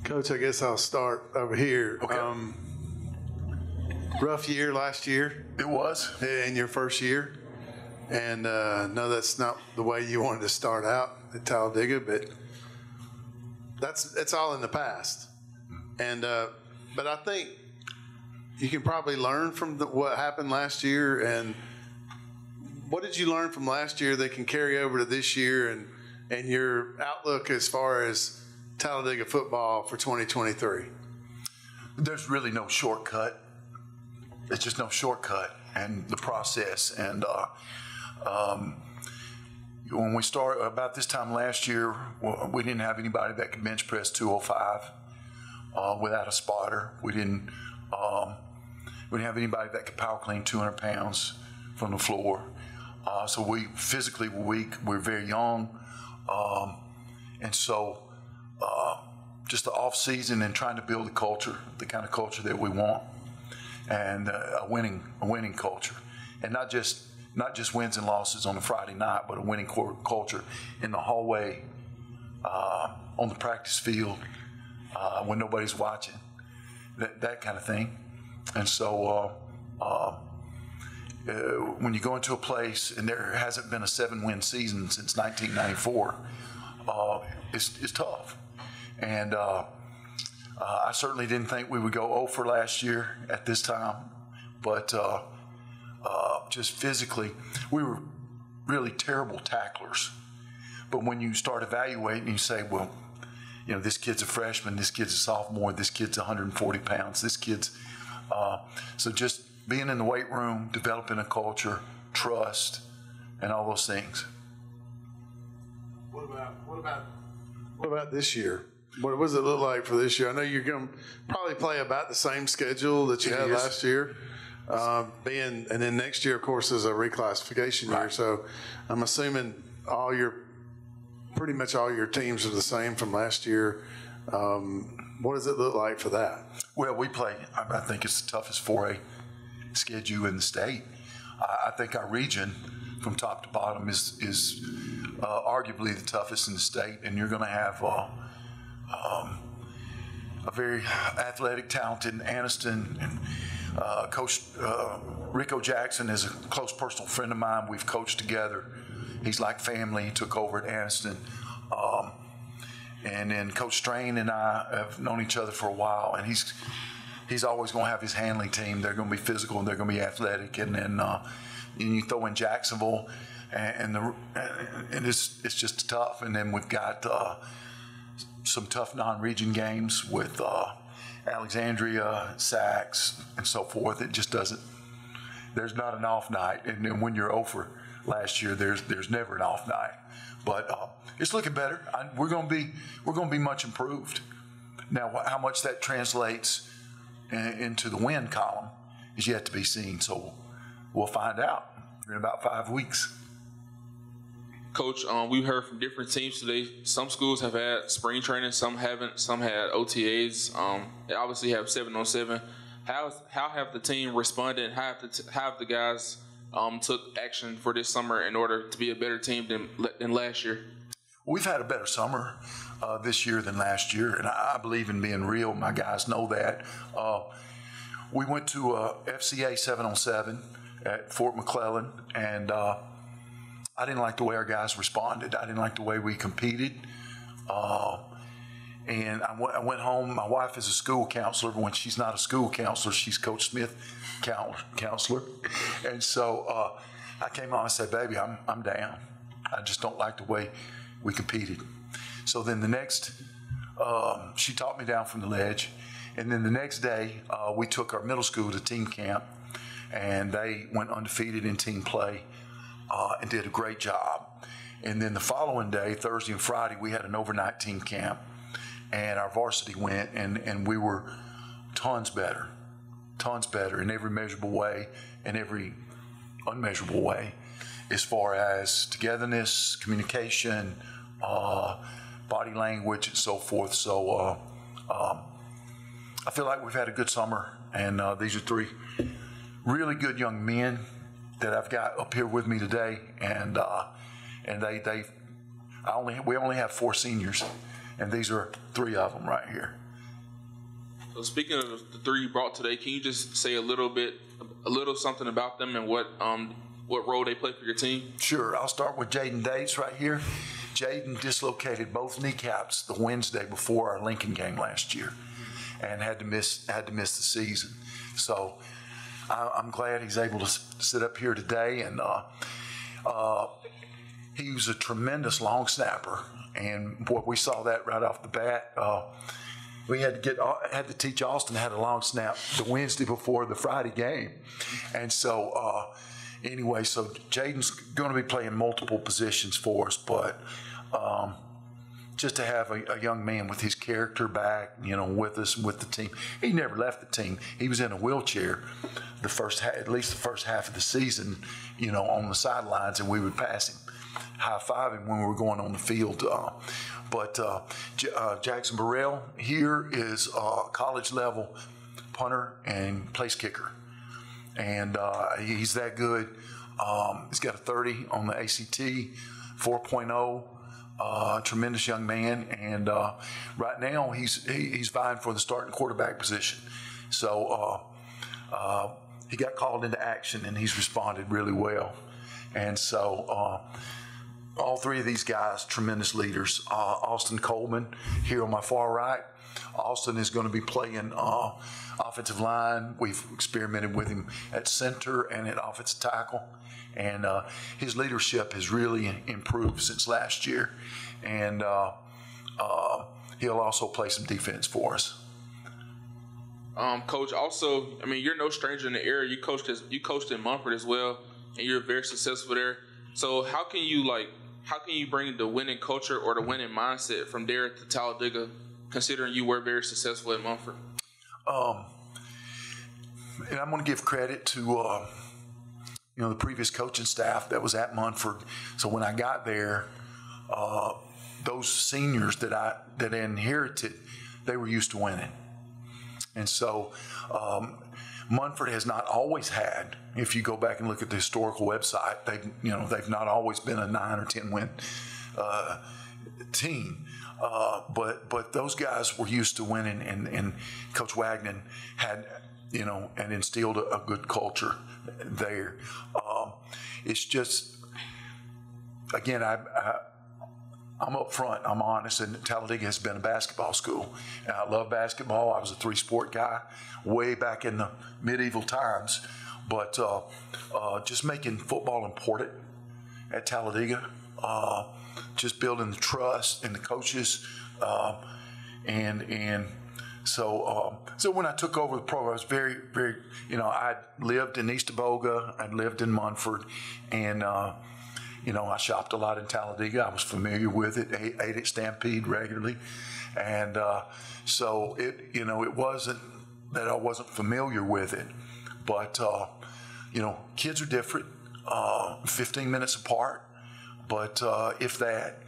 Coach, I guess I'll start over here. Okay. Rough year last year. It was. In your first year. And no, that's not the way you wanted to start out at Talladega, but it's all in the past. And but I think you can probably learn from what happened last year. And what did you learn from last year that can carry over to this year and your outlook as far as Talladega football for 2023? There's really no shortcut. It's just no shortcut, and the process. And when we started about this time last year, we didn't have anybody that could bench press 205 without a spotter. We didn't have anybody that could power clean 200 pounds from the floor. So we physically were weak. We're very young, and so just the off season and trying to build a culture, the kind of culture that we want, and a winning culture, and not just wins and losses on a Friday night, but a winning culture in the hallway, on the practice field, when nobody's watching, that kind of thing. And so when you go into a place and there hasn't been a 7-win season since 1994, it's tough. And I certainly didn't think we would go 0 for last year at this time, but just physically, we were really terrible tacklers. But when you start evaluating, you say, well, this kid's a freshman, this kid's a sophomore, this kid's 140 pounds, this kid's so just being in the weight room, developing a culture, trust, and all those things. What about this year? What does it look like for this year? I know you're going to probably play about the same schedule that you had last year. And then next year, of course, is a reclassification year. So I'm assuming pretty much all your teams are the same from last year. What does it look like for that? Well, we play, I think it's the toughest 4A schedule in the state. I think our region, from top to bottom, is arguably the toughest in the state, and you're going to have a very athletic, talented Anniston, and Coach Rico Jackson is a close personal friend of mine. We've coached together. He's like family. He took over at Anniston. And then Coach Strain and I have known each other for a while, and he's always going to have his handling team. They're going to be physical and they're going to be athletic. And then you throw in Jacksonville, and it's just tough. And then we've got some tough non-region games with Alexandria, Sachs, and so forth. It just doesn't. There's not an off night, and then when you're over last year, there's never an off night. But it's looking better. We're going to be much improved. Now, how much that translates into the win column is yet to be seen. So we'll find out in about 5 weeks. Coach, we've heard from different teams today. Some schools have had spring training, some haven't. Some had OTAs. They obviously have 7-on-7. How have the team responded? How have the guys took action for this summer in order to be a better team than last year? We've had a better summer this year than last year, and I believe in being real. My guys know that. We went to FCA 7-on-7 at Fort McClellan, and I didn't like the way our guys responded. I didn't like the way we competed. And I went home. My wife is a school counselor, but when she's not a school counselor, she's Coach Smith counselor. And so I came home and said, baby, I'm down. I just don't like the way we competed. So then the next, she talked me down from the ledge. And then the next day, we took our middle school to team camp, and they went undefeated in team play and did a great job. And then the following day, Thursday and Friday, we had an overnight team camp, and our varsity went, and we were tons better in every measurable way and every unmeasurable way, as far as togetherness, communication, body language, and so forth. So I feel like we've had a good summer, and these are 3 really good young men that I've got up here with me today, and we only have 4 seniors, and these are 3 of them right here. So speaking of the three you brought today, can you just say a little something about them and what role they play for your team? Sure. I'll start with Jaden Dates right here. Jaden dislocated both kneecaps the Wednesday before our Lincoln game last year, and had to miss the season. So I'm glad he's able to sit up here today. And he was a tremendous long snapper, and boy, we saw that right off the bat. We had to teach Austin how to long snap the Wednesday before the Friday game, and so anyway, so Jaden's going to be playing multiple positions for us, but just to have a young man with his character back, with us, with the team. He never left the team. He was in a wheelchair at least the first half of the season, on the sidelines, and we would pass him, high-five him when we were going on the field. But Jackson Burrell here is a college-level punter and place kicker, and he's that good. He's got a 30 on the ACT, 4.0. Tremendous young man, and right now he's vying for the starting quarterback position. So he got called into action, and he's responded really well. And so all three of these guys, tremendous leaders. Austin Coleman here on my far right. Austin is going to be playing offensive line. We've experimented with him at center and at offensive tackle. And his leadership has really improved since last year. And he'll also play some defense for us. Coach, also, you're no stranger in the area. You coached in Munford as well, and you're very successful there. So how can you bring the winning culture or the winning mindset from there to Talladega, considering you were very successful at Munford? And I'm going to give credit to the previous coaching staff that was at Munford. So when I got there, those seniors that I inherited, they were used to winning. And so Munford has not always had, if you go back and look at the historical website, they've not always been a 9 or 10 win team. But those guys were used to winning, and Coach Wagnon had, and instilled a good culture there. It's just, again, I'm up front, I'm honest, and Talladega has been a basketball school. And I love basketball. I was a three-sport guy way back in the medieval times. But just making football important at Talladega, just building the trust in the coaches. And so when I took over the program, I was very, very, I'd lived in East Aboga, I'd lived in Munford, and I shopped a lot in Talladega. I was familiar with it, ate at Stampede regularly. And so it wasn't that I wasn't familiar with it. But, kids are different, 15 minutes apart, but if that.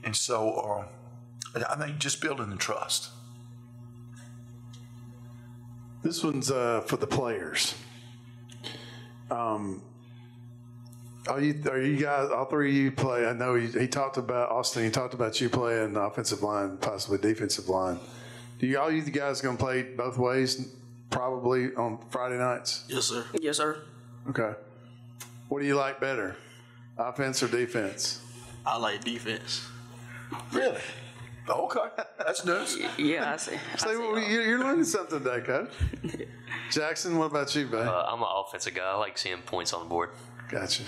And so I think just building the trust. This one's for the players. Are you guys, all three of you play? I know he talked about Austin. He talked about you playing offensive line, possibly defensive line. All you guys going to play both ways, probably on Friday nights? Yes, sir. Yes, sir. Okay. What do you like better, offense or defense? I like defense. Really? Okay, that's news. Yeah, I see. You're learning something today, Coach. Jackson, what about you, babe? I'm an offensive guy. I like seeing points on the board. Gotcha.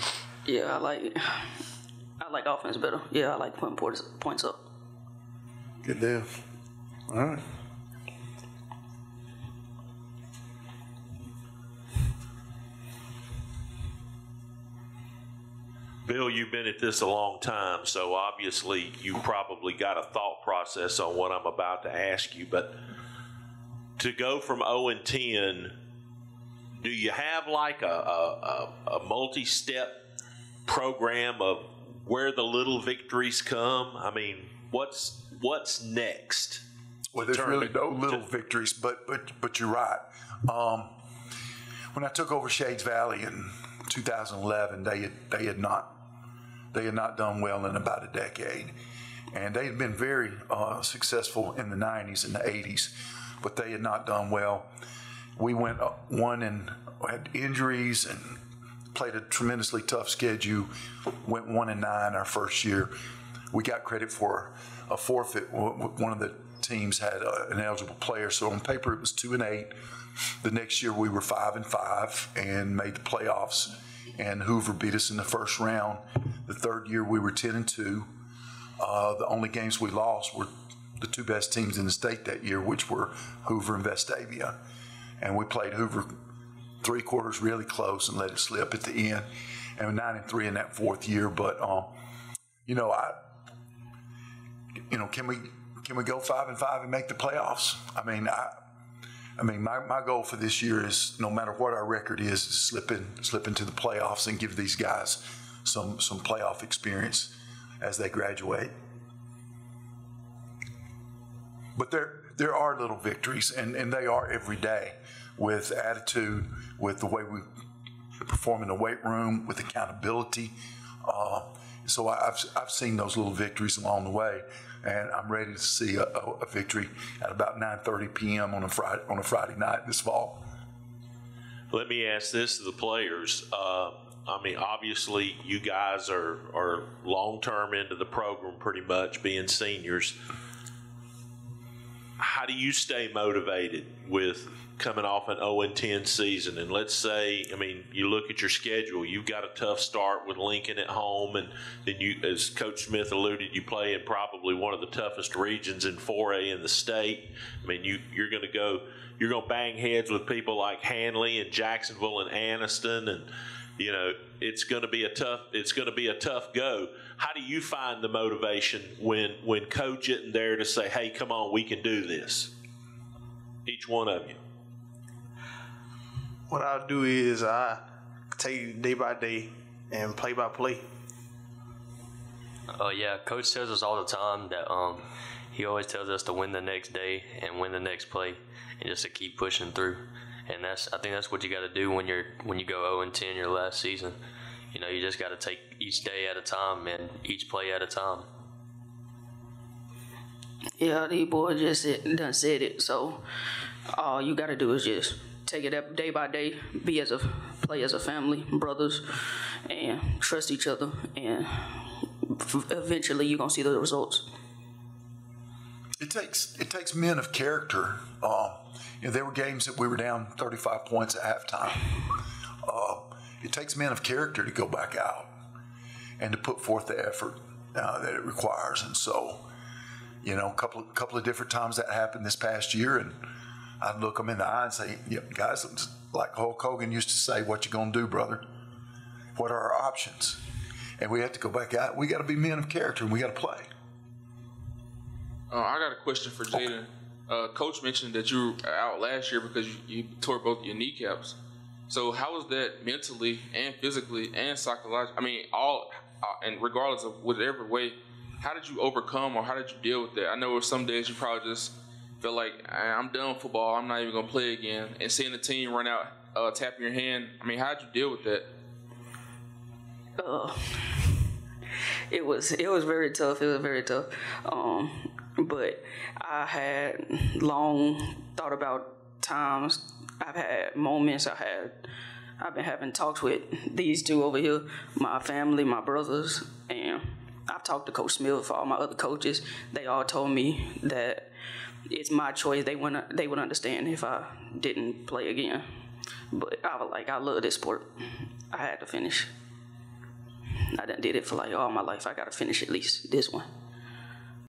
Yeah, I like offense better. Yeah, I like putting points up. Good deal. All right. Bill, you've been at this a long time, so obviously you probably got a thought process on what I'm about to ask you. But to go from 0-10, do you have like a multi-step program of where the little victories come? I mean, what's next? Well, there's really no little victories, but you're right. When I took over Shades Valley in 2011, they had not done well in about a decade, and they had been very successful in the 90s and the 80s, but they had not done well. We went 1 and had injuries and played a tremendously tough schedule, went 1 and 9 our first year. We got credit for a forfeit. One of the teams had an eligible player, so on paper it was 2 and 8. The next year we were 5 and 5 and made the playoffs, and Hoover beat us in the first round. The third year we were 10 and 2. The only games we lost were the 2 best teams in the state that year, which were Hoover and Vestavia. And we played Hoover 3 quarters really close and let it slip at the end. And 9 and 3 in that fourth year. But can we go 5 and 5 and make the playoffs? I mean, my goal for this year is, no matter what our record is slip into the playoffs and give these guys some playoff experience as they graduate. But there are little victories, and they are every day, with attitude, with the way we perform in the weight room, with accountability. So I've seen those little victories along the way, and I'm ready to see a victory at about 9:30 p.m. on a Friday night this fall. Let me ask this to the players. Obviously, you guys are long-term into the program pretty much, being seniors. How do you stay motivated with coming off an 0-10 season? And let's say, you look at your schedule, you've got a tough start with Lincoln at home, and then you, as Coach Smith alluded, you play in probably one of the toughest regions in 4A in the state. You're going to bang heads with people like Hanley and Jacksonville and Anniston, and it's going to be a tough go. How do you find the motivation when Coach isn't there to say, hey, come on, we can do this? Each one of you. What I'll do is I take it day by day and play by play. Yeah, Coach tells us all the time that he always tells us to win the next day and win the next play, and just to keep pushing through. And I think that's what you got to do when you go 0-10 your last season. You just got to take each day at a time and each play at a time. Yeah, the boy just done said it. So all you got to do is just take it up day by day, play as a family, brothers, and trust each other. And eventually you're going to see the results. It takes men of character. There were games that we were down 35 points at halftime. It takes men of character to go back out and to put forth the effort that it requires. And so, a couple of different times that happened this past year, and I'd look them in the eye and say, guys, like Hulk Hogan used to say, what you gonna do, brother? What are our options? And we have to go back out. We got to be men of character, and we got to play. I got a question for Jaden. Coach mentioned that you were out last year because you tore both your kneecaps. So how was that mentally and physically and psychologically? And regardless of whatever way, how did you overcome, or how did you deal with that? I know some days you probably just felt like, I'm done with football, I'm not even going to play again. And seeing the team run out, tapping your hand, how did you deal with that? It was very tough. It was very tough. But I had long thought about times. I've had moments. I've been having talks with these two over here, my family, my brothers, and I've talked to Coach Smith, all my other coaches. They all told me that it's my choice. They would understand if I didn't play again. But I love this sport. I had to finish. I done did it for all my life. I got to finish at least this one.